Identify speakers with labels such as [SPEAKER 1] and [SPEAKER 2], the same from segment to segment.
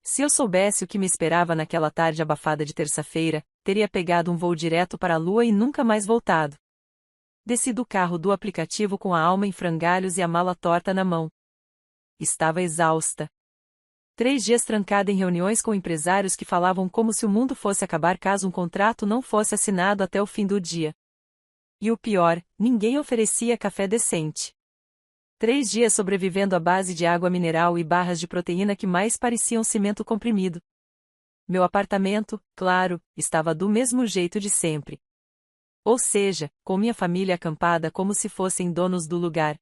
[SPEAKER 1] Se eu soubesse o que me esperava naquela tarde abafada de terça-feira, teria pegado um voo direto para a lua e nunca mais voltado. Desci do carro do aplicativo com a alma em frangalhos e a mala torta na mão. Estava exausta. 3 dias trancada em reuniões com empresários que falavam como se o mundo fosse acabar caso um contrato não fosse assinado até o fim do dia. E o pior, ninguém oferecia café decente. 3 dias sobrevivendo à base de água mineral e barras de proteína que mais pareciam cimento comprimido. Meu apartamento, claro, estava do mesmo jeito de sempre. Ou seja, com minha família acampada como se fossem donos do lugar.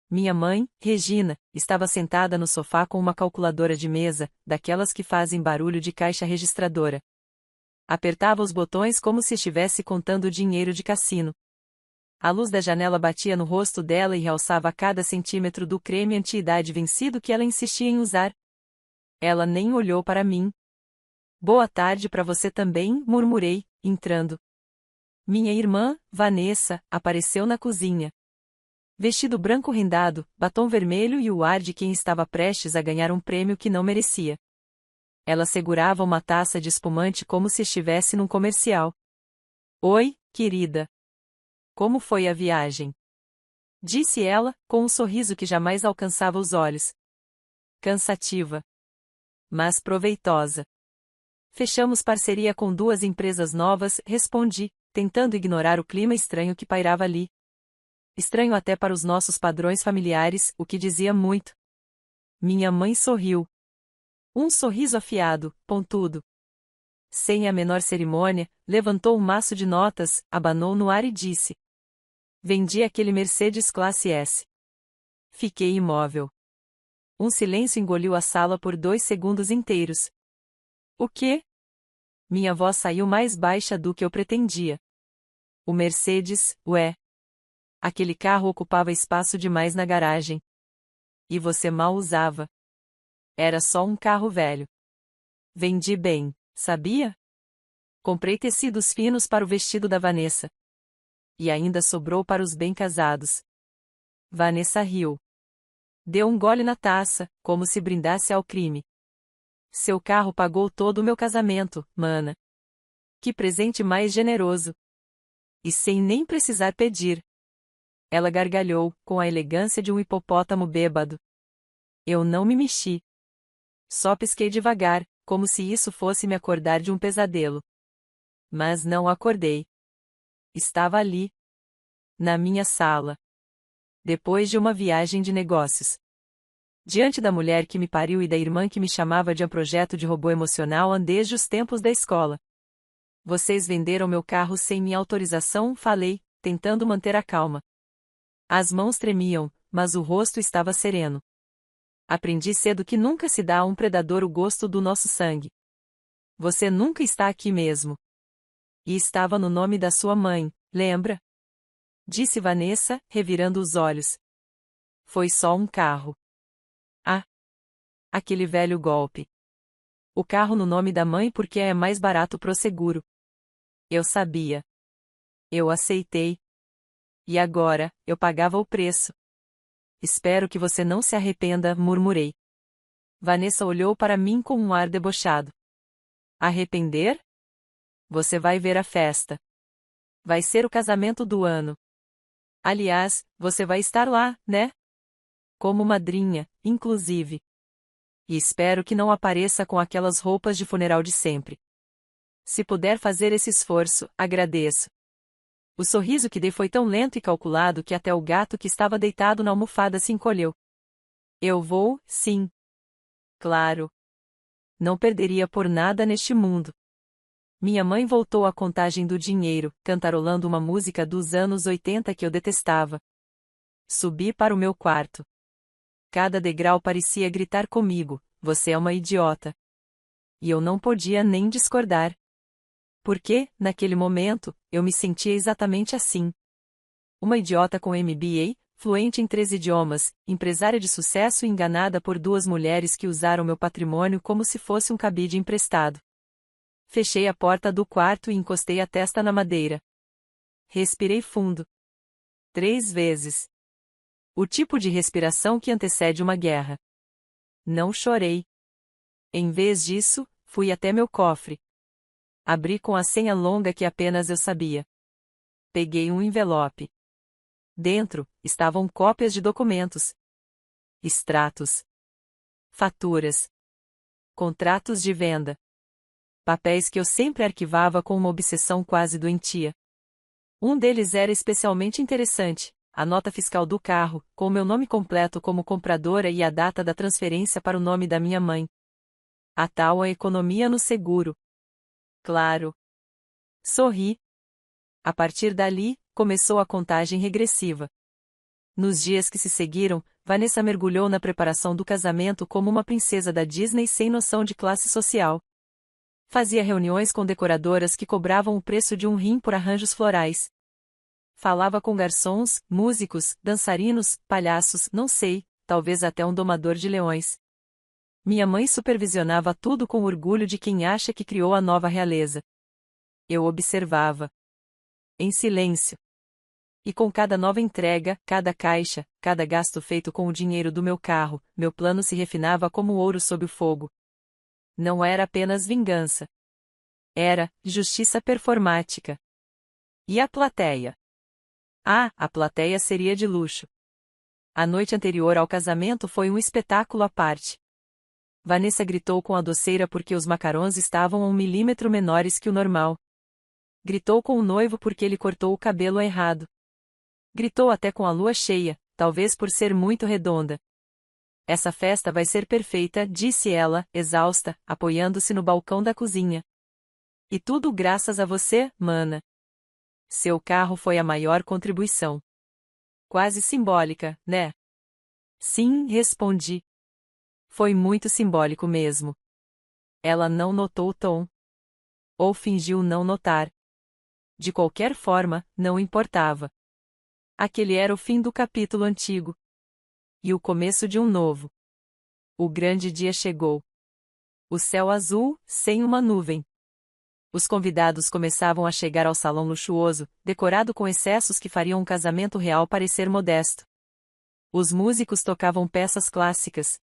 [SPEAKER 1] Minha mãe, Regina, estava sentada no sofá com uma calculadora de mesa, daquelas que fazem barulho de caixa registradora. Apertava os botões como se estivesse contando dinheiro de cassino. A luz da janela batia no rosto dela e realçava cada centímetro do creme anti-idade vencido que ela insistia em usar. Ela nem olhou para mim. Boa tarde para você também, murmurei, entrando. Minha irmã, Vanessa, apareceu na cozinha. Vestido branco rendado, batom vermelho e o ar de quem estava prestes a ganhar um prêmio que não merecia. Ela segurava uma taça de espumante como se estivesse num comercial. Oi, querida. Como foi a viagem? Disse ela, com um sorriso que jamais alcançava os olhos. Cansativa. Mas proveitosa. Fechamos parceria com 2 empresas novas, respondi, tentando ignorar o clima estranho que pairava ali. Estranho até para os nossos padrões familiares, o que dizia muito. Minha mãe sorriu. Um sorriso afiado, pontudo. Sem a menor cerimônia, levantou um maço de notas, abanou no ar e disse. Vendi aquele Mercedes Classe S. Fiquei imóvel. Um silêncio engoliu a sala por 2 segundos inteiros. O quê? Minha voz saiu mais baixa do que eu pretendia. O Mercedes, ué. Aquele carro ocupava espaço demais na garagem. E você mal usava. Era só um carro velho. Vendi bem, sabia? Comprei tecidos finos para o vestido da Vanessa. E ainda sobrou para os bem-casados. Vanessa riu. Deu um gole na taça, como se brindasse ao crime. Seu carro pagou todo o meu casamento, mana. Que presente mais generoso. E sem nem precisar pedir. Ela gargalhou, com a elegância de um hipopótamo bêbado. Eu não me mexi. Só pisquei devagar, como se isso fosse me acordar de um pesadelo. Mas não acordei. Estava ali. Na minha sala. Depois de uma viagem de negócios. Diante da mulher que me pariu e da irmã que me chamava de um projeto de robô emocional desde os tempos da escola. Vocês venderam meu carro sem minha autorização, falei, tentando manter a calma. As mãos tremiam, mas o rosto estava sereno. Aprendi cedo que nunca se dá a um predador o gosto do nosso sangue. Você nunca está aqui mesmo. E estava no nome da sua mãe, lembra? Disse Vanessa, revirando os olhos. Foi só um carro. Ah! Aquele velho golpe. O carro no nome da mãe porque é mais barato pro seguro. Eu sabia. Eu aceitei. E agora, eu pagava o preço. Espero que você não se arrependa, murmurei. Vanessa olhou para mim com um ar debochado. Arrepender? Você vai ver a festa. Vai ser o casamento do ano. Aliás, você vai estar lá, né? Como madrinha, inclusive. E espero que não apareça com aquelas roupas de funeral de sempre. Se puder fazer esse esforço, agradeço. O sorriso que dei foi tão lento e calculado que até o gato que estava deitado na almofada se encolheu. Eu vou, sim. Claro. Não perderia por nada neste mundo. Minha mãe voltou à contagem do dinheiro, cantarolando uma música dos anos 80 que eu detestava. Subi para o meu quarto. Cada degrau parecia gritar comigo, você é uma idiota. E eu não podia nem discordar. Porque, naquele momento, eu me sentia exatamente assim. Uma idiota com MBA, fluente em 3 idiomas, empresária de sucesso e enganada por 2 mulheres que usaram meu patrimônio como se fosse um cabide emprestado. Fechei a porta do quarto e encostei a testa na madeira. Respirei fundo. 3 vezes. O tipo de respiração que antecede uma guerra. Não chorei. Em vez disso, fui até meu cofre. Abri com a senha longa que apenas eu sabia. Peguei um envelope. Dentro, estavam cópias de documentos, extratos, faturas, contratos de venda. Papéis que eu sempre arquivava com uma obsessão quase doentia. Um deles era especialmente interessante, a nota fiscal do carro, com meu nome completo como compradora e a data da transferência para o nome da minha mãe. A tal a economia no seguro. Claro. Sorri. A partir dali, começou a contagem regressiva. Nos dias que se seguiram, Vanessa mergulhou na preparação do casamento como uma princesa da Disney sem noção de classe social. Fazia reuniões com decoradoras que cobravam o preço de um rim por arranjos florais. Falava com garçons, músicos, dançarinos, palhaços, não sei, talvez até um domador de leões. Minha mãe supervisionava tudo com orgulho de quem acha que criou a nova realeza. Eu observava. Em silêncio. E com cada nova entrega, cada caixa, cada gasto feito com o dinheiro do meu carro, meu plano se refinava como ouro sob o fogo. Não era apenas vingança. Era justiça performática. E a plateia? Ah, a plateia seria de luxo. A noite anterior ao casamento foi um espetáculo à parte. Vanessa gritou com a doceira porque os macarons estavam a 1 milímetro menores que o normal. Gritou com o noivo porque ele cortou o cabelo errado. Gritou até com a lua cheia, talvez por ser muito redonda. Essa festa vai ser perfeita, disse ela, exausta, apoiando-se no balcão da cozinha. E tudo graças a você, mana. Seu carro foi a maior contribuição. Quase simbólica, né? Sim, respondi. Foi muito simbólico mesmo. Ela não notou o tom. Ou fingiu não notar. De qualquer forma, não importava. Aquele era o fim do capítulo antigo. E o começo de um novo. O grande dia chegou. O céu azul, sem uma nuvem. Os convidados começavam a chegar ao salão luxuoso, decorado com excessos que fariam um casamento real parecer modesto. Os músicos tocavam peças clássicas.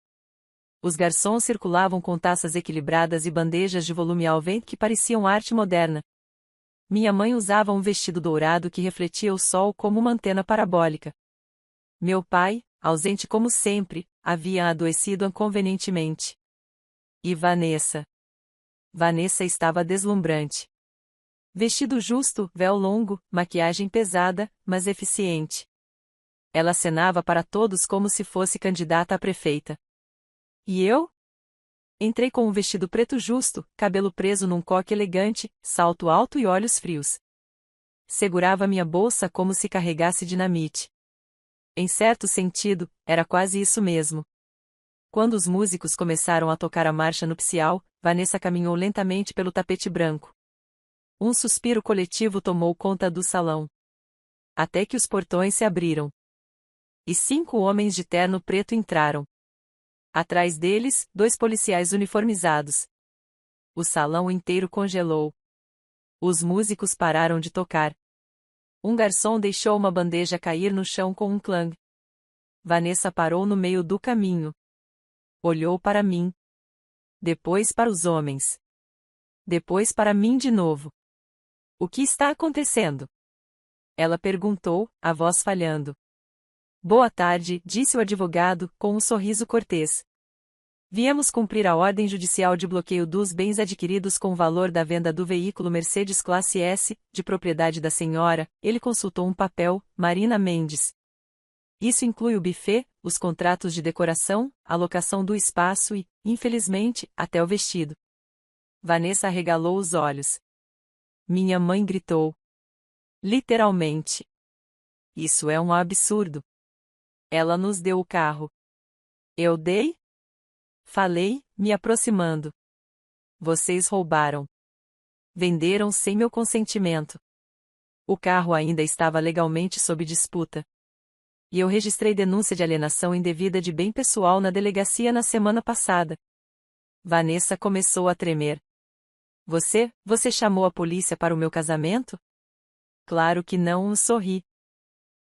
[SPEAKER 1] Os garçons circulavam com taças equilibradas e bandejas de volume alvente que pareciam arte moderna. Minha mãe usava um vestido dourado que refletia o sol como uma antena parabólica. Meu pai, ausente como sempre, havia adoecido inconvenientemente. E Vanessa? Vanessa estava deslumbrante. Vestido justo, véu longo, maquiagem pesada, mas eficiente. Ela acenava para todos como se fosse candidata a prefeita. E eu? Entrei com um vestido preto justo, cabelo preso num coque elegante, salto alto e olhos frios. Segurava minha bolsa como se carregasse dinamite. Em certo sentido, era quase isso mesmo. Quando os músicos começaram a tocar a marcha nupcial, Vanessa caminhou lentamente pelo tapete branco. Um suspiro coletivo tomou conta do salão. Até que os portões se abriram. E 5 homens de terno preto entraram. Atrás deles, 2 policiais uniformizados. O salão inteiro congelou. Os músicos pararam de tocar. Um garçom deixou uma bandeja cair no chão com um clang. Vanessa parou no meio do caminho. Olhou para mim. Depois para os homens. Depois para mim de novo. O que está acontecendo? Ela perguntou, a voz falhando. Boa tarde, disse o advogado, com um sorriso cortês. Viemos cumprir a ordem judicial de bloqueio dos bens adquiridos com o valor da venda do veículo Mercedes Classe S, de propriedade da senhora. Ele consultou um papel, Marina Mendes. Isso inclui o buffet, os contratos de decoração, a locação do espaço e, infelizmente, até o vestido. Vanessa arregalou os olhos. Minha mãe gritou. Literalmente. Isso é um absurdo. Ela nos deu o carro. Eu dei? Falei, me aproximando. Vocês roubaram. Venderam sem meu consentimento. O carro ainda estava legalmente sob disputa. E eu registrei denúncia de alienação indevida de bem pessoal na delegacia na semana passada. Vanessa começou a tremer. Você chamou a polícia para o meu casamento? Claro que não, sorri.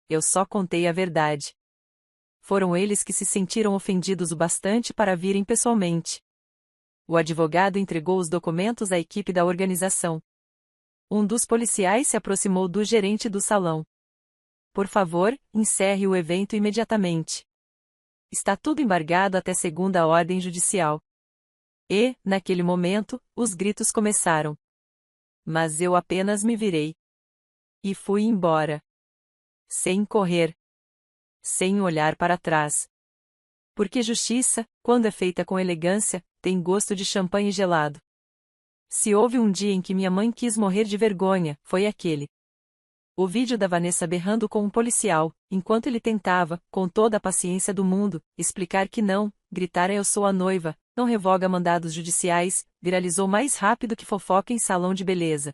[SPEAKER 1] Eu só contei a verdade. Foram eles que se sentiram ofendidos o bastante para virem pessoalmente. O advogado entregou os documentos à equipe da organização. Um dos policiais se aproximou do gerente do salão. Por favor, encerre o evento imediatamente. Está tudo embargado até segunda ordem judicial. E, naquele momento, os gritos começaram. Mas eu apenas me virei. E fui embora. Sem correr. Sem olhar para trás. Porque justiça, quando é feita com elegância, tem gosto de champanhe gelado. Se houve um dia em que minha mãe quis morrer de vergonha, foi aquele. O vídeo da Vanessa berrando com um policial, enquanto ele tentava, com toda a paciência do mundo, explicar que não, gritar eu sou a noiva, não revoga mandados judiciais, viralizou mais rápido que fofoca em salão de beleza.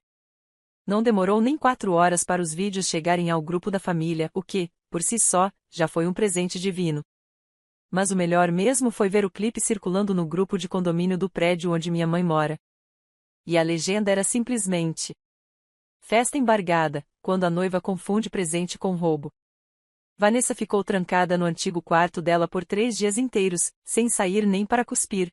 [SPEAKER 1] Não demorou nem 4 horas para os vídeos chegarem ao grupo da família, o que, por si só, já foi um presente divino. Mas o melhor mesmo foi ver o clipe circulando no grupo de condomínio do prédio onde minha mãe mora. E a legenda era simplesmente: festa embargada, quando a noiva confunde presente com roubo. Vanessa ficou trancada no antigo quarto dela por 3 dias inteiros, sem sair nem para cuspir.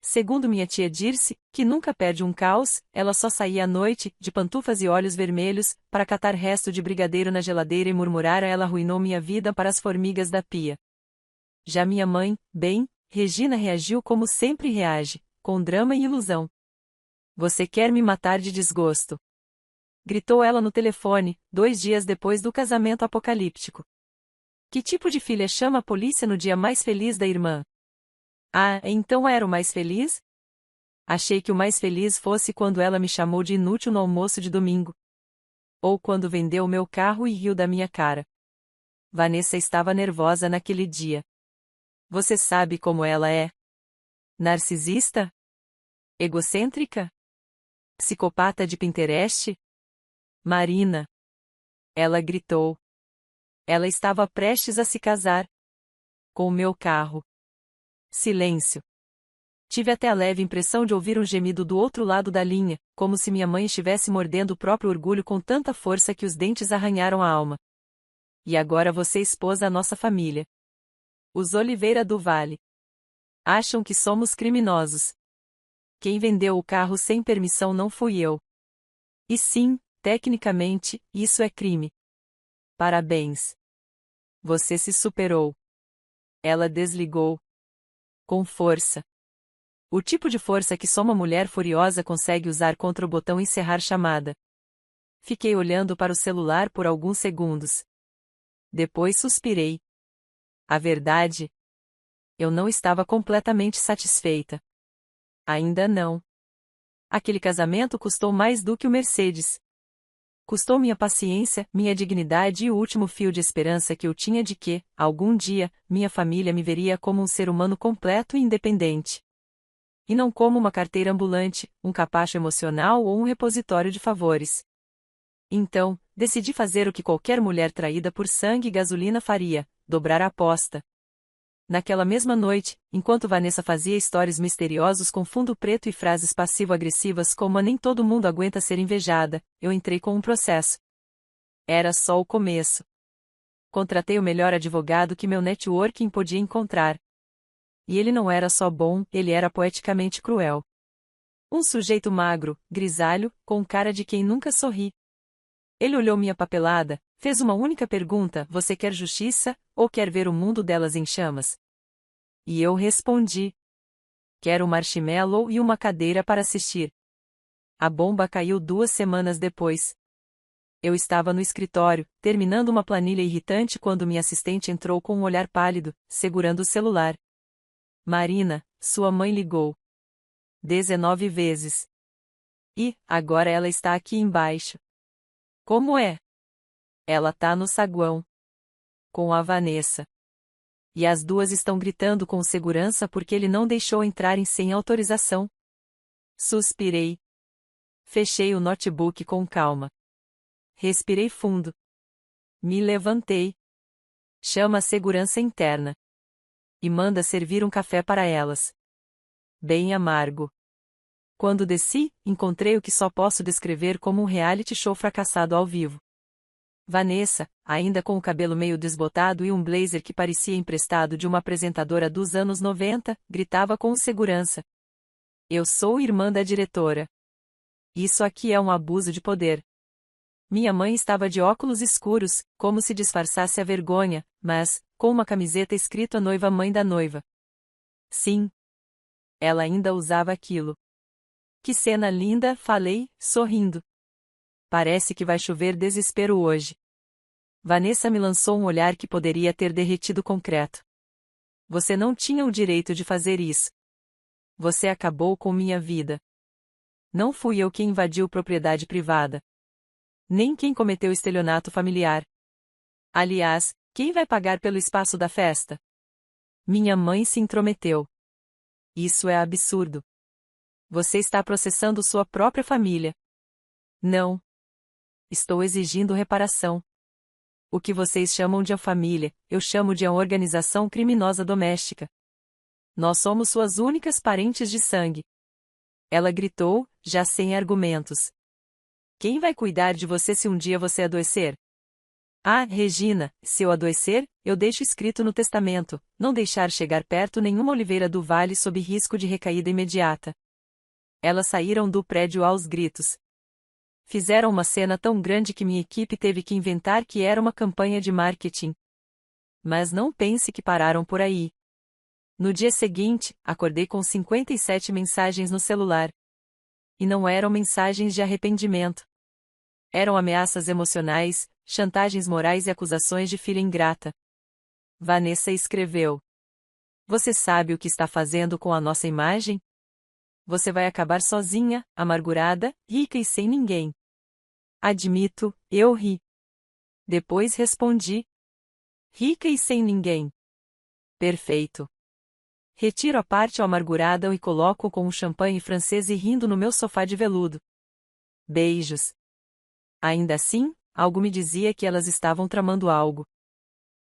[SPEAKER 1] Segundo minha tia Dirce, que nunca perde um caos, ela só saía à noite, de pantufas e olhos vermelhos, para catar resto de brigadeiro na geladeira e murmurar: ela arruinou minha vida para as formigas da pia. Já minha mãe, bem, Regina reagiu como sempre reage, com drama e ilusão. Você quer me matar de desgosto? Gritou ela no telefone, 2 dias depois do casamento apocalíptico. Que tipo de filha chama a polícia no dia mais feliz da irmã? Ah, então era o mais feliz? Achei que o mais feliz fosse quando ela me chamou de inútil no almoço de domingo. Ou quando vendeu o meu carro e riu da minha cara. Vanessa estava nervosa naquele dia. Você sabe como ela é? Narcisista? Egocêntrica? Psicopata de Pinterest? Marina. Ela gritou. Ela estava prestes a se casar. Com o meu carro. Silêncio. Tive até a leve impressão de ouvir um gemido do outro lado da linha, como se minha mãe estivesse mordendo o próprio orgulho com tanta força que os dentes arranharam a alma. E agora você expôs a nossa família. Os Oliveira do Vale. Acham que somos criminosos. Quem vendeu o carro sem permissão não fui eu. E sim, tecnicamente, isso é crime. Parabéns. Você se superou. Ela desligou. Com força. O tipo de força que só uma mulher furiosa consegue usar contra o botão encerrar chamada. Fiquei olhando para o celular por alguns segundos. Depois suspirei. A verdade? Eu não estava completamente satisfeita. Ainda não. Aquele casamento custou mais do que o Mercedes. Custou minha paciência, minha dignidade e o último fio de esperança que eu tinha de que, algum dia, minha família me veria como um ser humano completo e independente. E não como uma carteira ambulante, um capacho emocional ou um repositório de favores. Então, decidi fazer o que qualquer mulher traída por sangue e gasolina faria: dobrar a aposta. Naquela mesma noite, enquanto Vanessa fazia stories misteriosos com fundo preto e frases passivo-agressivas como a nem todo mundo aguenta ser invejada, eu entrei com um processo. Era só o começo. Contratei o melhor advogado que meu networking podia encontrar. E ele não era só bom, ele era poeticamente cruel. Um sujeito magro, grisalho, com cara de quem nunca sorri. Ele olhou minha papelada, fez uma única pergunta: você quer justiça, ou quer ver o mundo delas em chamas? E eu respondi: quero um marshmallow e uma cadeira para assistir. A bomba caiu 2 semanas depois. Eu estava no escritório, terminando uma planilha irritante quando minha assistente entrou com um olhar pálido, segurando o celular. Marina, sua mãe ligou. 19 vezes. E, agora ela está aqui embaixo. Como é? Ela tá no saguão. Com a Vanessa. E as duas estão gritando com segurança porque ele não deixou entrarem sem autorização. Suspirei. Fechei o notebook com calma. Respirei fundo. Me levantei. Chama a segurança interna. E manda servir um café para elas. Bem amargo. Quando desci, encontrei o que só posso descrever como um reality show fracassado ao vivo. Vanessa, ainda com o cabelo meio desbotado e um blazer que parecia emprestado de uma apresentadora dos anos 90, gritava com segurança. Eu sou irmã da diretora. Isso aqui é um abuso de poder. Minha mãe estava de óculos escuros, como se disfarçasse a vergonha, mas, com uma camiseta escrito a noiva mãe da noiva. Sim. Ela ainda usava aquilo. Que cena linda, falei, sorrindo. Parece que vai chover desespero hoje. Vanessa me lançou um olhar que poderia ter derretido concreto. Você não tinha o direito de fazer isso. Você acabou com minha vida. Não fui eu quem invadiu propriedade privada. Nem quem cometeu estelionato familiar. Aliás, quem vai pagar pelo espaço da festa? Minha mãe se intrometeu. Isso é absurdo. Você está processando sua própria família. Não. Estou exigindo reparação. O que vocês chamam de a família, eu chamo de a organização criminosa doméstica. Nós somos suas únicas parentes de sangue. Ela gritou, já sem argumentos. Quem vai cuidar de você se um dia você adoecer? Ah, Regina, se eu adoecer, eu deixo escrito no testamento, não deixar chegar perto nenhuma oliveira do vale sob risco de recaída imediata. Elas saíram do prédio aos gritos. Fizeram uma cena tão grande que minha equipe teve que inventar que era uma campanha de marketing. Mas não pense que pararam por aí. No dia seguinte, acordei com 57 mensagens no celular. E não eram mensagens de arrependimento. Eram ameaças emocionais, chantagens morais e acusações de filha ingrata. Vanessa escreveu. Você sabe o que está fazendo com a nossa imagem? Você vai acabar sozinha, amargurada, rica e sem ninguém. Admito, eu ri. Depois respondi. Rica e sem ninguém. Perfeito. Retiro a parte amargurada e coloco com um champanhe francês e rindo no meu sofá de veludo. Beijos. Ainda assim, algo me dizia que elas estavam tramando algo.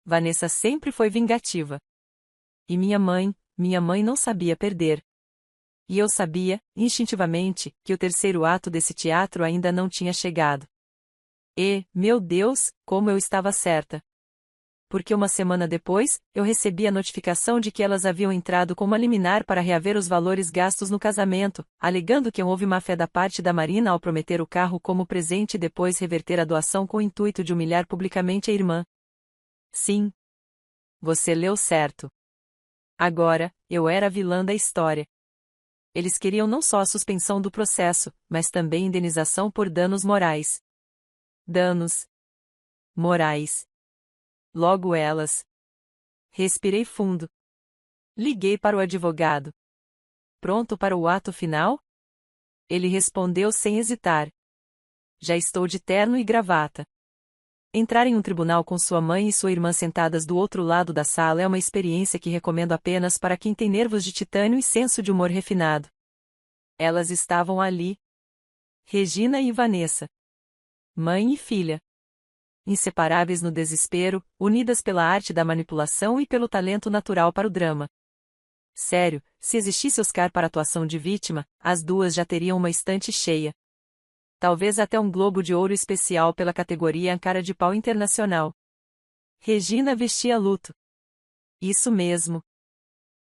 [SPEAKER 1] Vanessa sempre foi vingativa. E minha mãe não sabia perder. E eu sabia, instintivamente, que o terceiro ato desse teatro ainda não tinha chegado. E, meu Deus, como eu estava certa. Porque uma semana depois, eu recebi a notificação de que elas haviam entrado com uma liminar para reaver os valores gastos no casamento, alegando que houve má-fé da parte da Marina ao prometer o carro como presente e depois reverter a doação com o intuito de humilhar publicamente a irmã. Sim. Você leu certo. Agora, eu era a vilã da história. Eles queriam não só a suspensão do processo, mas também indenização por danos morais. Danos morais. Logo elas. Respirei fundo. Liguei para o advogado. Pronto para o ato final? Ele respondeu sem hesitar. Já estou de terno e gravata. Entrar em um tribunal com sua mãe e sua irmã sentadas do outro lado da sala é uma experiência que recomendo apenas para quem tem nervos de titânio e senso de humor refinado. Elas estavam ali. Regina e Vanessa. Mãe e filha. Inseparáveis no desespero, unidas pela arte da manipulação e pelo talento natural para o drama. Sério, se existisse Oscar para atuação de vítima, as duas já teriam uma estante cheia. Talvez até um Globo de Ouro especial pela categoria Cara de Pau Internacional. Regina vestia luto. Isso mesmo.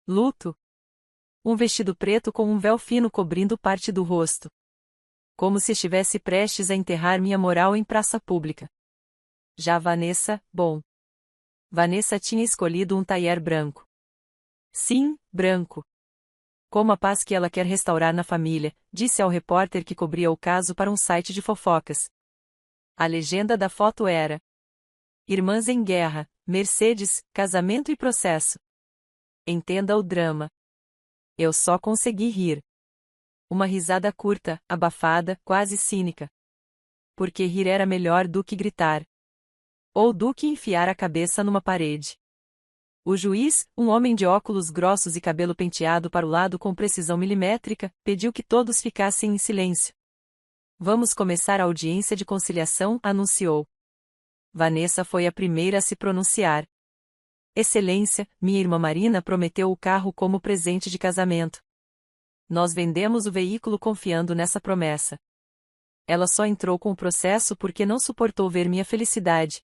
[SPEAKER 1] Luto. Um vestido preto com um véu fino cobrindo parte do rosto. Como se estivesse prestes a enterrar minha moral em praça pública. Já Vanessa, bom. Vanessa tinha escolhido um taier branco. Sim, branco. Como a paz que ela quer restaurar na família, disse ao repórter que cobria o caso para um site de fofocas. A legenda da foto era: Irmãs em guerra, Mercedes, casamento e processo. Entenda o drama. Eu só consegui rir. Uma risada curta, abafada, quase cínica. Porque rir era melhor do que gritar. Ou do que enfiar a cabeça numa parede. O juiz, um homem de óculos grossos e cabelo penteado para o lado com precisão milimétrica, pediu que todos ficassem em silêncio. Vamos começar a audiência de conciliação, anunciou. Vanessa foi a primeira a se pronunciar. Excelência, minha irmã Marina prometeu o carro como presente de casamento. Nós vendemos o veículo confiando nessa promessa. Ela só entrou com o processo porque não suportou ver minha felicidade.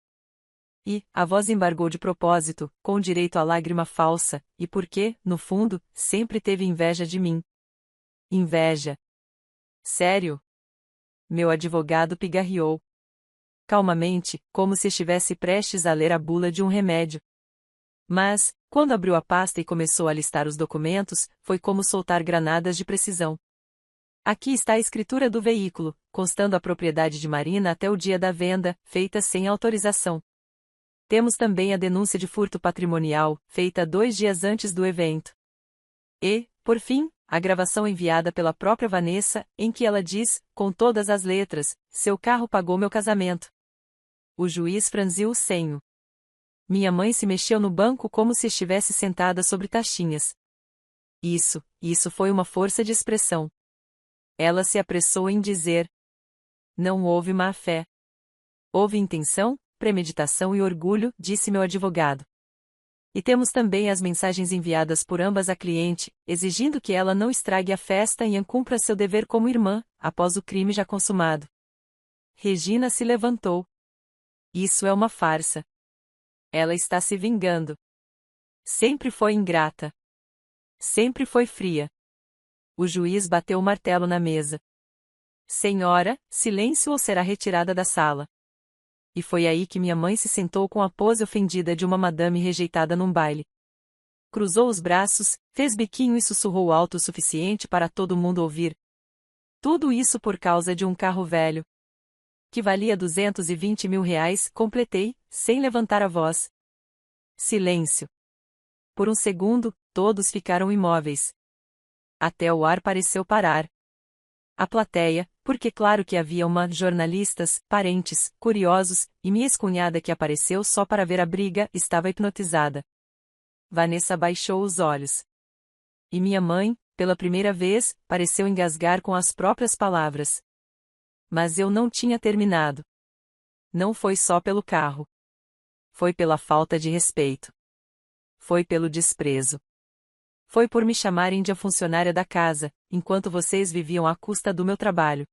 [SPEAKER 1] E, a voz embargou de propósito, com direito à lágrima falsa, e porque, no fundo, sempre teve inveja de mim. Inveja. Sério? Meu advogado pigarreou. Calmamente, como se estivesse prestes a ler a bula de um remédio. Mas, quando abriu a pasta e começou a listar os documentos, foi como soltar granadas de precisão. Aqui está a escritura do veículo, constando a propriedade de Marina até o dia da venda, feita sem autorização. Temos também a denúncia de furto patrimonial, feita 2 dias antes do evento. E, por fim, a gravação enviada pela própria Vanessa, em que ela diz, com todas as letras, seu carro pagou meu casamento. O juiz franziu o senho. Minha mãe se mexeu no banco como se estivesse sentada sobre taxinhas. Isso foi uma força de expressão. Ela se apressou em dizer: não houve má-fé. Houve intenção, premeditação e orgulho, disse meu advogado. E temos também as mensagens enviadas por ambas à cliente, exigindo que ela não estrague a festa e cumpra seu dever como irmã, após o crime já consumado. Regina se levantou. Isso é uma farsa. Ela está se vingando. Sempre foi ingrata. Sempre foi fria. O juiz bateu o martelo na mesa. Senhora, silêncio ou será retirada da sala. E foi aí que minha mãe se sentou com a pose ofendida de uma madame rejeitada num baile. Cruzou os braços, fez biquinho e sussurrou alto o suficiente para todo mundo ouvir. Tudo isso por causa de um carro velho. Que valia 220 mil reais, completei, sem levantar a voz. Silêncio. Por um segundo, todos ficaram imóveis. Até o ar pareceu parar. A plateia, porque claro que havia jornalistas, parentes, curiosos, e minha ex-cunhada que apareceu só para ver a briga, estava hipnotizada. Vanessa baixou os olhos. E minha mãe, pela primeira vez, pareceu engasgar com as próprias palavras. Mas eu não tinha terminado. Não foi só pelo carro. Foi pela falta de respeito. Foi pelo desprezo. Foi por me chamarem de a funcionária da casa, enquanto vocês viviam à custa do meu trabalho.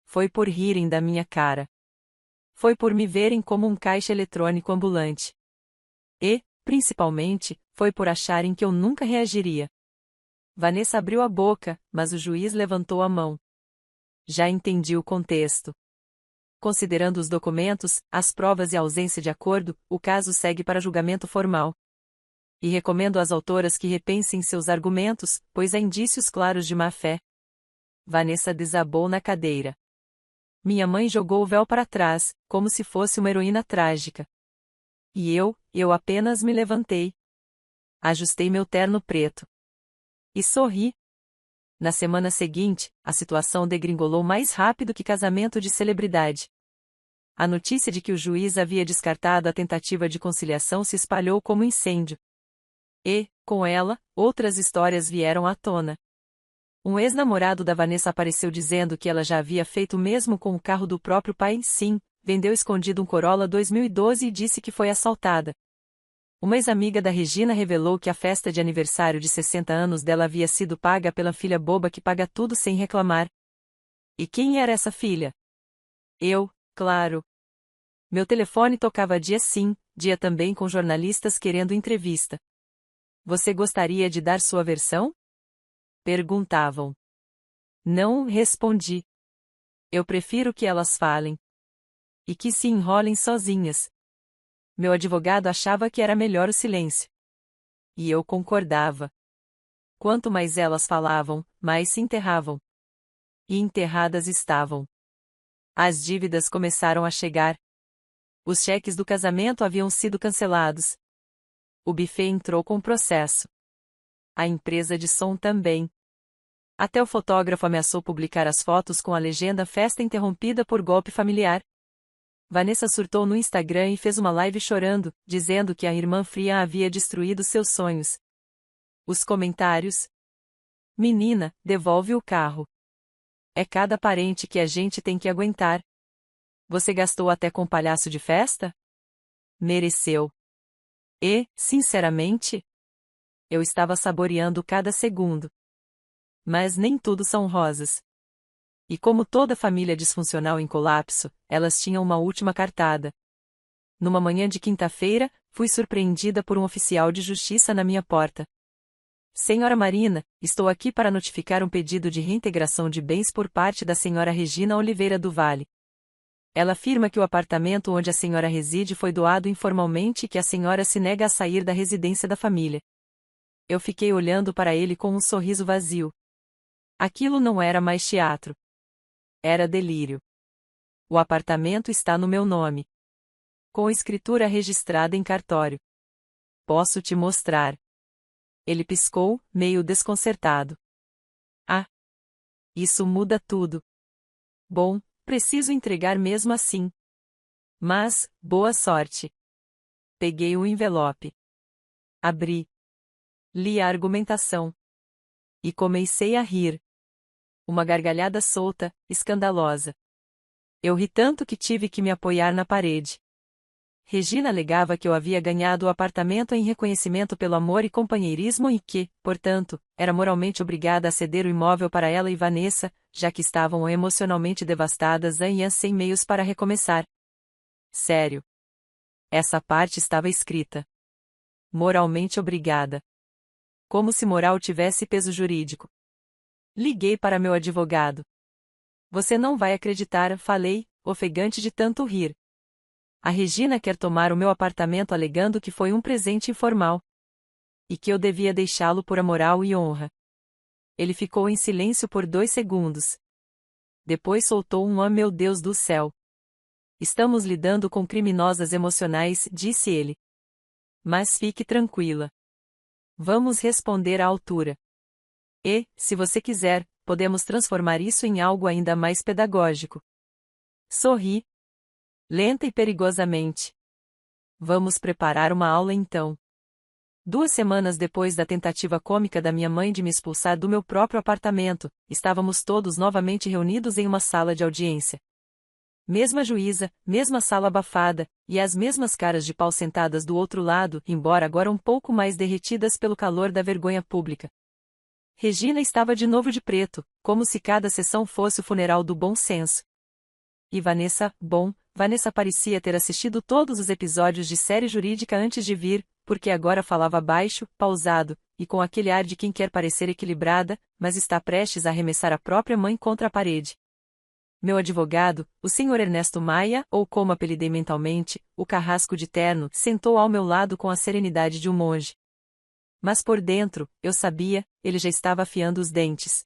[SPEAKER 1] Foi por rirem da minha cara. Foi por me verem como um caixa eletrônico ambulante. E, principalmente, foi por acharem que eu nunca reagiria. Vanessa abriu a boca, mas o juiz levantou a mão. Já entendi o contexto. Considerando os documentos, as provas e a ausência de acordo, o caso segue para julgamento formal. E recomendo às autoras que repensem seus argumentos, pois há indícios claros de má-fé. Vanessa desabou na cadeira. Minha mãe jogou o véu para trás, como se fosse uma heroína trágica. E eu apenas me levantei. Ajustei meu terno preto. E sorri. Na semana seguinte, a situação degringolou mais rápido que casamento de celebridade. A notícia de que o juiz havia descartado a tentativa de conciliação se espalhou como incêndio. E, com ela, outras histórias vieram à tona. Um ex-namorado da Vanessa apareceu dizendo que ela já havia feito o mesmo com o carro do próprio pai. Sim, vendeu escondido um Corolla 2012 e disse que foi assaltada. Uma ex-amiga da Regina revelou que a festa de aniversário de 60 anos dela havia sido paga pela filha boba que paga tudo sem reclamar. E quem era essa filha? Eu, claro. Meu telefone tocava dia sim, dia também com jornalistas querendo entrevista. Você gostaria de dar sua versão? Perguntavam. Não respondi. Eu prefiro que elas falem. E que se enrolem sozinhas. Meu advogado achava que era melhor o silêncio. E eu concordava. Quanto mais elas falavam, mais se enterravam. E enterradas estavam. As dívidas começaram a chegar. Os cheques do casamento haviam sido cancelados. O buffet entrou com processo. A empresa de som também. Até o fotógrafo ameaçou publicar as fotos com a legenda Festa interrompida por golpe familiar. Vanessa surtou no Instagram e fez uma live chorando, dizendo que a irmã fria havia destruído seus sonhos. Os comentários: menina, devolve o carro. É cada parente que a gente tem que aguentar. Você gastou até com palhaço de festa? Mereceu. E, sinceramente, eu estava saboreando cada segundo. Mas nem tudo são rosas. E como toda família disfuncional em colapso, elas tinham uma última cartada. Numa manhã de quinta-feira, fui surpreendida por um oficial de justiça na minha porta. Senhora Marina, estou aqui para notificar um pedido de reintegração de bens por parte da senhora Regina Oliveira do Vale. Ela afirma que o apartamento onde a senhora reside foi doado informalmente e que a senhora se nega a sair da residência da família. Eu fiquei olhando para ele com um sorriso vazio. Aquilo não era mais teatro. Era delírio. O apartamento está no meu nome. Com escritura registrada em cartório. Posso te mostrar. Ele piscou, meio desconcertado. Ah! Isso muda tudo. Bom, preciso entregar mesmo assim. Mas, boa sorte. Peguei o envelope. Abri. Li a argumentação. E comecei a rir. Uma gargalhada solta, escandalosa. Eu ri tanto que tive que me apoiar na parede. Regina alegava que eu havia ganhado o apartamento em reconhecimento pelo amor e companheirismo e que, portanto, era moralmente obrigada a ceder o imóvel para ela e Vanessa, já que estavam emocionalmente devastadas e sem meios para recomeçar. Sério. Essa parte estava escrita. Moralmente obrigada. Como se moral tivesse peso jurídico. Liguei para meu advogado. Você não vai acreditar, falei, ofegante de tanto rir. A Regina quer tomar o meu apartamento alegando que foi um presente informal. E que eu devia deixá-lo por moral e honra. Ele ficou em silêncio por 2 segundos. Depois soltou um "Ah, meu Deus do céu! Estamos lidando com criminosas emocionais", disse ele. Mas fique tranquila. Vamos responder à altura. E, se você quiser, podemos transformar isso em algo ainda mais pedagógico. Sorri. Lenta e perigosamente. Vamos preparar uma aula então. 2 semanas depois da tentativa cômica da minha mãe de me expulsar do meu próprio apartamento, estávamos todos novamente reunidos em uma sala de audiência. Mesma juíza, mesma sala abafada, e as mesmas caras de pau sentadas do outro lado, embora agora um pouco mais derretidas pelo calor da vergonha pública. Regina estava de novo de preto, como se cada sessão fosse o funeral do bom senso. E Vanessa, Vanessa parecia ter assistido todos os episódios de série jurídica antes de vir, porque agora falava baixo, pausado, e com aquele ar de quem quer parecer equilibrada, mas está prestes a arremessar a própria mãe contra a parede. Meu advogado, o Sr. Ernesto Maia, ou como apelidei mentalmente, o carrasco de terno, sentou ao meu lado com a serenidade de um monge. Mas por dentro, eu sabia, ele já estava afiando os dentes.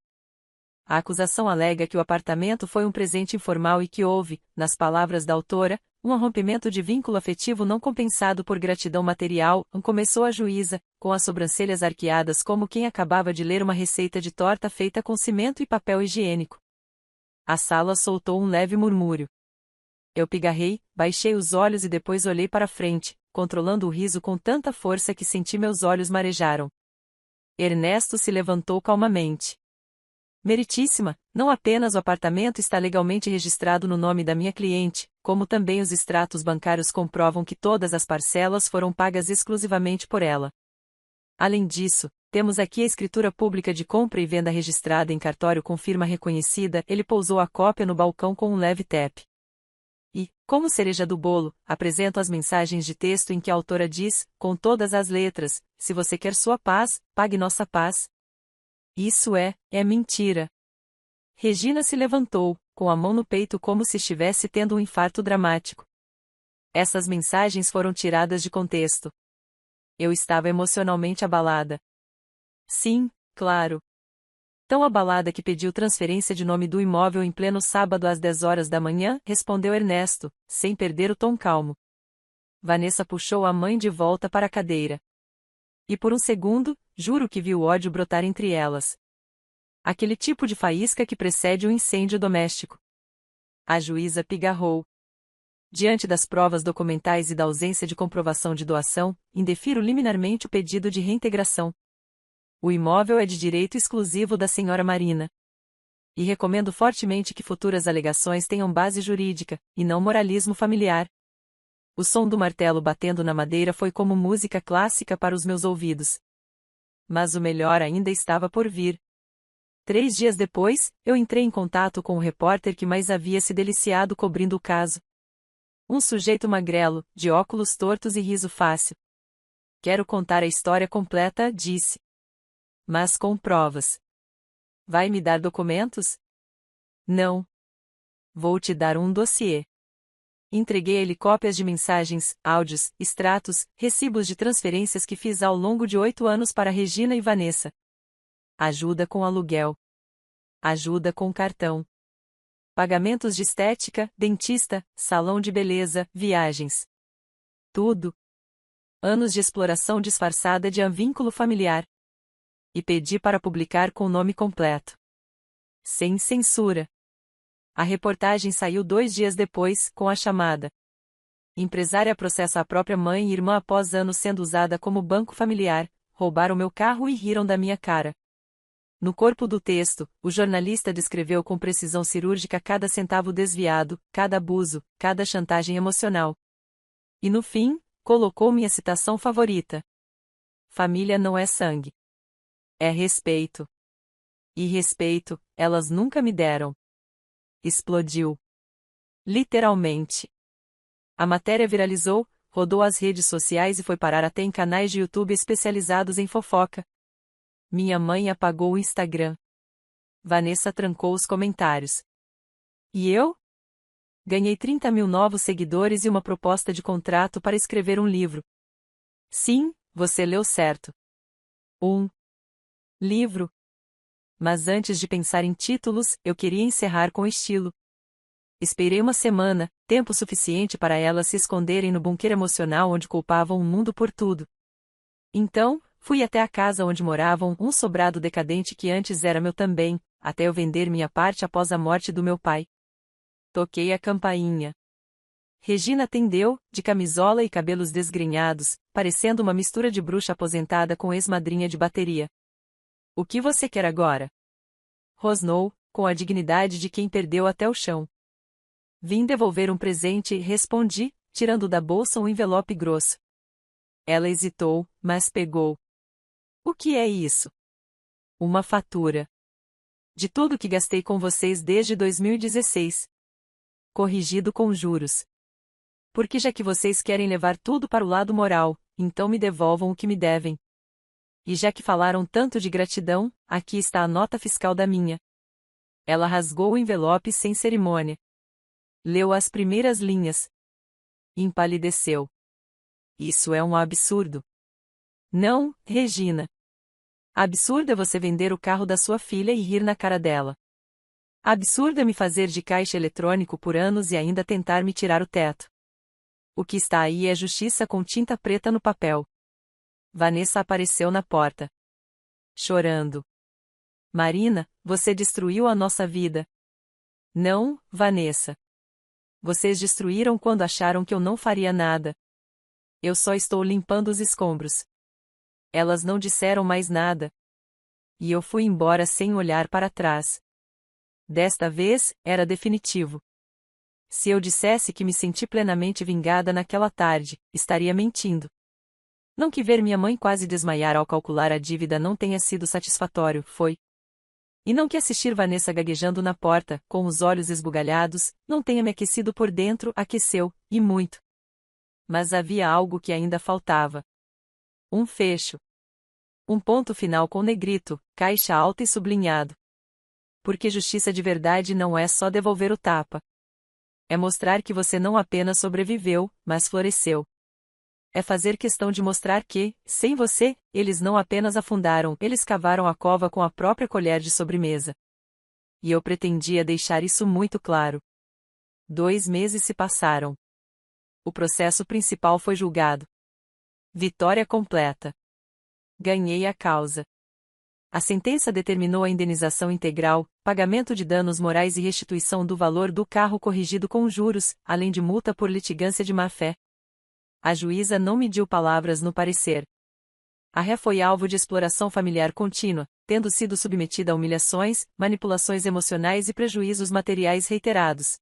[SPEAKER 1] A acusação alega que o apartamento foi um presente informal e que houve, nas palavras da autora, um rompimento de vínculo afetivo não compensado por gratidão material, começou a juíza, com as sobrancelhas arqueadas como quem acabava de ler uma receita de torta feita com cimento e papel higiênico. A sala soltou um leve murmúrio. Eu pigarrei, baixei os olhos e depois olhei para frente, controlando o riso com tanta força que senti meus olhos marejaram. Ernesto se levantou calmamente. Meritíssima, não apenas o apartamento está legalmente registrado no nome da minha cliente, como também os extratos bancários comprovam que todas as parcelas foram pagas exclusivamente por ela. Além disso, temos aqui a escritura pública de compra e venda registrada em cartório com firma reconhecida. Ele pousou a cópia no balcão com um leve tap. E, como cereja do bolo, apresento as mensagens de texto em que a autora diz, com todas as letras: se você quer sua paz, pague nossa paz. Isso é mentira. Regina se levantou, com a mão no peito como se estivesse tendo um infarto dramático. Essas mensagens foram tiradas de contexto. Eu estava emocionalmente abalada. Sim, claro. Tão abalada que pediu transferência de nome do imóvel em pleno sábado às 10 horas da manhã, respondeu Ernesto, sem perder o tom calmo. Vanessa puxou a mãe de volta para a cadeira. E por um segundo, juro que vi o ódio brotar entre elas. Aquele tipo de faísca que precede um incêndio doméstico. A juíza pigarrou. Diante das provas documentais e da ausência de comprovação de doação, indefiro liminarmente o pedido de reintegração. O imóvel é de direito exclusivo da senhora Marina. E recomendo fortemente que futuras alegações tenham base jurídica, e não moralismo familiar. O som do martelo batendo na madeira foi como música clássica para os meus ouvidos. Mas o melhor ainda estava por vir. 3 dias depois, eu entrei em contato com o repórter que mais havia se deliciado cobrindo o caso. Um sujeito magrelo, de óculos tortos e riso fácil. Quero contar a história completa, disse. Mas com provas. Vai me dar documentos? Não. Vou te dar um dossiê. Entreguei a ele cópias de mensagens, áudios, extratos, recibos de transferências que fiz ao longo de 8 anos para Regina e Vanessa. Ajuda com aluguel. Ajuda com cartão. Pagamentos de estética, dentista, salão de beleza, viagens. Tudo. Anos de exploração disfarçada de vínculo familiar. E pedi para publicar com o nome completo. Sem censura. A reportagem saiu 2 dias depois, com a chamada: Empresária processa a própria mãe e irmã após anos sendo usada como banco familiar, roubaram meu carro e riram da minha cara. No corpo do texto, o jornalista descreveu com precisão cirúrgica cada centavo desviado, cada abuso, cada chantagem emocional. E no fim, colocou minha citação favorita: família não é sangue. É respeito. E respeito, elas nunca me deram. Explodiu. Literalmente. A matéria viralizou, rodou as redes sociais e foi parar até em canais de YouTube especializados em fofoca. Minha mãe apagou o Instagram. Vanessa trancou os comentários. E eu? Ganhei 30 mil novos seguidores e uma proposta de contrato para escrever um livro. Sim, você leu certo. Um livro. Mas antes de pensar em títulos, eu queria encerrar com estilo. Esperei uma semana, tempo suficiente para elas se esconderem no bunker emocional onde culpavam o mundo por tudo. Então, fui até a casa onde moravam, um sobrado decadente que antes era meu também, até eu vender minha parte após a morte do meu pai. Toquei a campainha. Regina atendeu, de camisola e cabelos desgrenhados, parecendo uma mistura de bruxa aposentada com ex-madrinha de bateria. O que você quer agora? Rosnou, com a dignidade de quem perdeu até o chão. Vim devolver um presente e respondi, tirando da bolsa um envelope grosso. Ela hesitou, mas pegou. O que é isso? Uma fatura. De tudo que gastei com vocês desde 2016. Corrigido com juros. Porque já que vocês querem levar tudo para o lado moral, então me devolvam o que me devem. E já que falaram tanto de gratidão, aqui está a nota fiscal da minha. Ela rasgou o envelope sem cerimônia. Leu as primeiras linhas. Empalideceu. Isso é um absurdo. Não, Regina. Absurdo é você vender o carro da sua filha e rir na cara dela. Absurdo é me fazer de caixa eletrônico por anos e ainda tentar me tirar o teto. O que está aí é justiça com tinta preta no papel. Vanessa apareceu na porta. Chorando. Marina, você destruiu a nossa vida. Não, Vanessa. Vocês destruíram quando acharam que eu não faria nada. Eu só estou limpando os escombros. Elas não disseram mais nada. E eu fui embora sem olhar para trás. Desta vez, era definitivo. Se eu dissesse que me senti plenamente vingada naquela tarde, estaria mentindo. Não que ver minha mãe quase desmaiar ao calcular a dívida não tenha sido satisfatório, foi. E não que assistir Vanessa gaguejando na porta, com os olhos esbugalhados, não tenha me aquecido por dentro, aqueceu, e muito. Mas havia algo que ainda faltava. Um fecho. Um ponto final com negrito, caixa alta e sublinhado. Porque justiça de verdade não é só devolver o tapa. É mostrar que você não apenas sobreviveu, mas floresceu. É fazer questão de mostrar que, sem você, eles não apenas afundaram, eles cavaram a cova com a própria colher de sobremesa. E eu pretendia deixar isso muito claro. 2 meses se passaram. O processo principal foi julgado. Vitória completa. Ganhei a causa. A sentença determinou a indenização integral, pagamento de danos morais e restituição do valor do carro corrigido com juros, além de multa por litigância de má-fé. A juíza não mediu palavras no parecer. A ré foi alvo de exploração familiar contínua, tendo sido submetida a humilhações, manipulações emocionais e prejuízos materiais reiterados.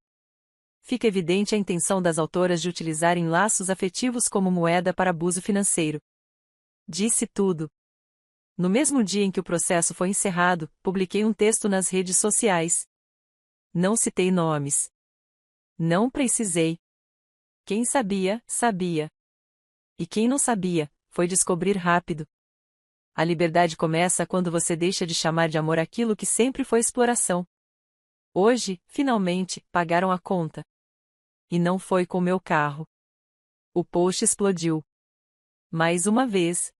[SPEAKER 1] Fica evidente a intenção das autoras de utilizarem laços afetivos como moeda para abuso financeiro. Disse tudo. No mesmo dia em que o processo foi encerrado, publiquei um texto nas redes sociais. Não citei nomes. Não precisei. Quem sabia, sabia. E quem não sabia, foi descobrir rápido. A liberdade começa quando você deixa de chamar de amor aquilo que sempre foi exploração. Hoje, finalmente, pagaram a conta. E não foi com meu carro. O post explodiu. Mais uma vez.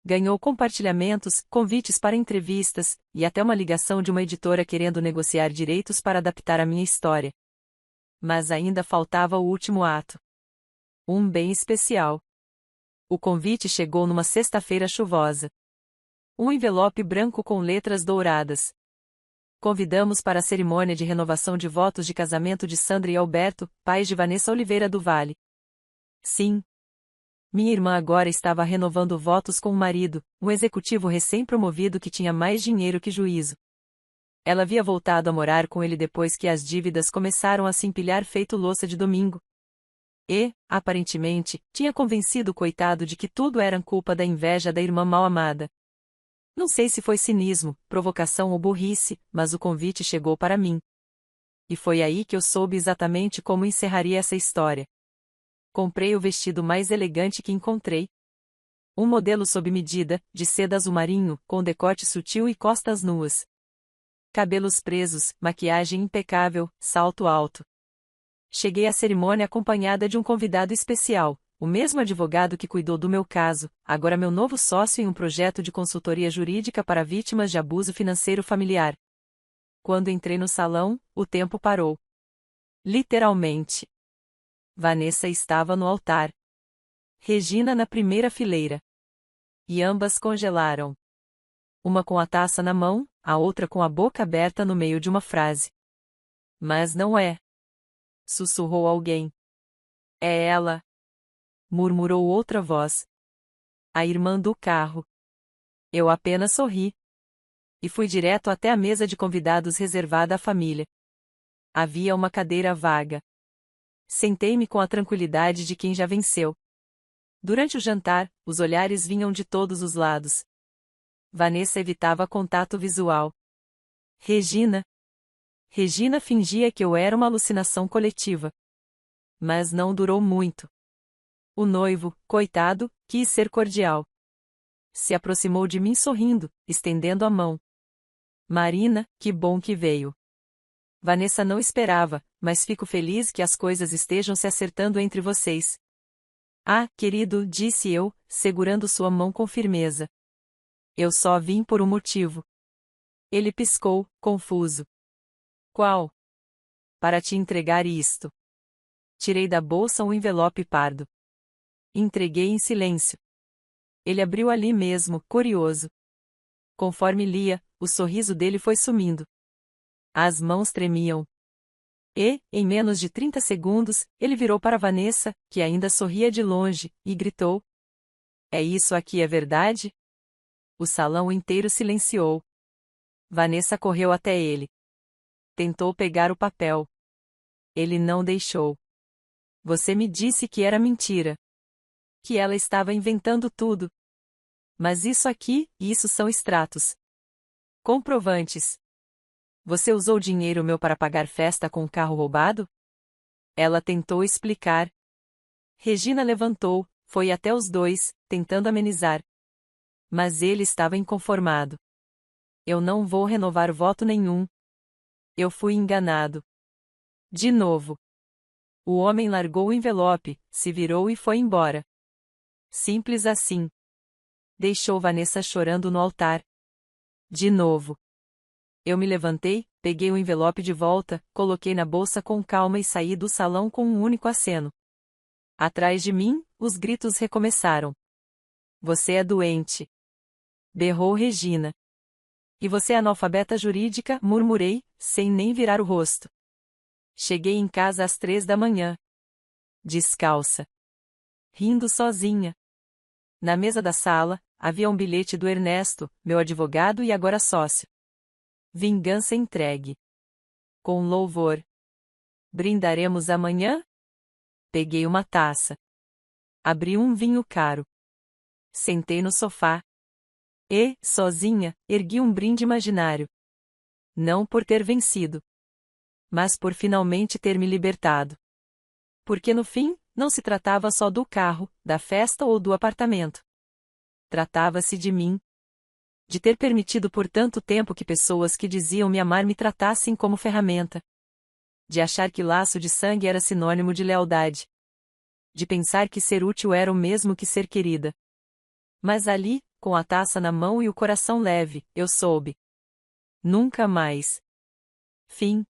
[SPEAKER 1] Ganhou compartilhamentos, convites para entrevistas, e até uma ligação de uma editora querendo negociar direitos para adaptar a minha história. Mas ainda faltava o último ato. Um bem especial. O convite chegou numa sexta-feira chuvosa. Um envelope branco com letras douradas. Convidamos para a cerimônia de renovação de votos de casamento de Sandra e Alberto, pais de Vanessa Oliveira do Vale. Sim. Minha irmã agora estava renovando votos com o marido, um executivo recém-promovido que tinha mais dinheiro que juízo. Ela havia voltado a morar com ele depois que as dívidas começaram a se empilhar feito louça de domingo. E, aparentemente, tinha convencido o coitado de que tudo era culpa da inveja da irmã mal-amada. Não sei se foi cinismo, provocação ou burrice, mas o convite chegou para mim. E foi aí que eu soube exatamente como encerraria essa história. Comprei o vestido mais elegante que encontrei. Um modelo sob medida, de seda azul marinho, com decote sutil e costas nuas. Cabelos presos, maquiagem impecável, salto alto. Cheguei à cerimônia acompanhada de um convidado especial, o mesmo advogado que cuidou do meu caso, agora meu novo sócio em um projeto de consultoria jurídica para vítimas de abuso financeiro familiar. Quando entrei no salão, o tempo parou. Literalmente. Vanessa estava no altar. Regina na primeira fileira. E ambas congelaram. Uma com a taça na mão, a outra com a boca aberta no meio de uma frase. Mas não é. Sussurrou alguém. É ela. Murmurou outra voz. A irmã do carro. Eu apenas sorri. E fui direto até a mesa de convidados reservada à família. Havia uma cadeira vaga. Sentei-me com a tranquilidade de quem já venceu. Durante o jantar, os olhares vinham de todos os lados. Vanessa evitava contato visual. Regina. Regina fingia que eu era uma alucinação coletiva. Mas não durou muito. O noivo, coitado, quis ser cordial. Se aproximou de mim sorrindo, estendendo a mão. Marina, que bom que veio. Vanessa não esperava, mas fico feliz que as coisas estejam se acertando entre vocês. Ah, querido, disse eu, segurando sua mão com firmeza. Eu só vim por um motivo. Ele piscou, confuso. Qual? Para te entregar isto. Tirei da bolsa um envelope pardo. Entreguei em silêncio. Ele abriu ali mesmo, curioso. Conforme lia, o sorriso dele foi sumindo. As mãos tremiam. E, em menos de 30 segundos, ele virou para Vanessa, que ainda sorria de longe, e gritou: É isso aqui, é verdade? O salão inteiro silenciou. Vanessa correu até ele. Tentou pegar o papel. Ele não deixou. Você me disse que era mentira. Que ela estava inventando tudo. Mas isso aqui, isso são extratos. Comprovantes. Você usou dinheiro meu para pagar festa com o carro roubado? Ela tentou explicar. Regina levantou, foi até os dois, tentando amenizar. Mas ele estava inconformado. Eu não vou renovar voto nenhum. Eu fui enganado. De novo. O homem largou o envelope, se virou e foi embora. Simples assim. Deixou Vanessa chorando no altar. De novo. Eu me levantei, peguei o envelope de volta, coloquei na bolsa com calma e saí do salão com um único aceno. Atrás de mim, os gritos recomeçaram. Você é doente. Berrou Regina. E você é analfabeta jurídica, murmurei, sem nem virar o rosto. Cheguei em casa às 3 da manhã. Descalça. Rindo sozinha. Na mesa da sala, havia um bilhete do Ernesto, meu advogado e agora sócio. Vingança entregue. Com louvor. Brindaremos amanhã? Peguei uma taça. Abri um vinho caro. Sentei no sofá. E, sozinha, ergui um brinde imaginário. Não por ter vencido. Mas por finalmente ter me libertado. Porque no fim, não se tratava só do carro, da festa ou do apartamento. Tratava-se de mim. De ter permitido por tanto tempo que pessoas que diziam me amar me tratassem como ferramenta. De achar que laço de sangue era sinônimo de lealdade. De pensar que ser útil era o mesmo que ser querida. Mas ali, com a taça na mão e o coração leve, eu soube. Nunca mais. Fim.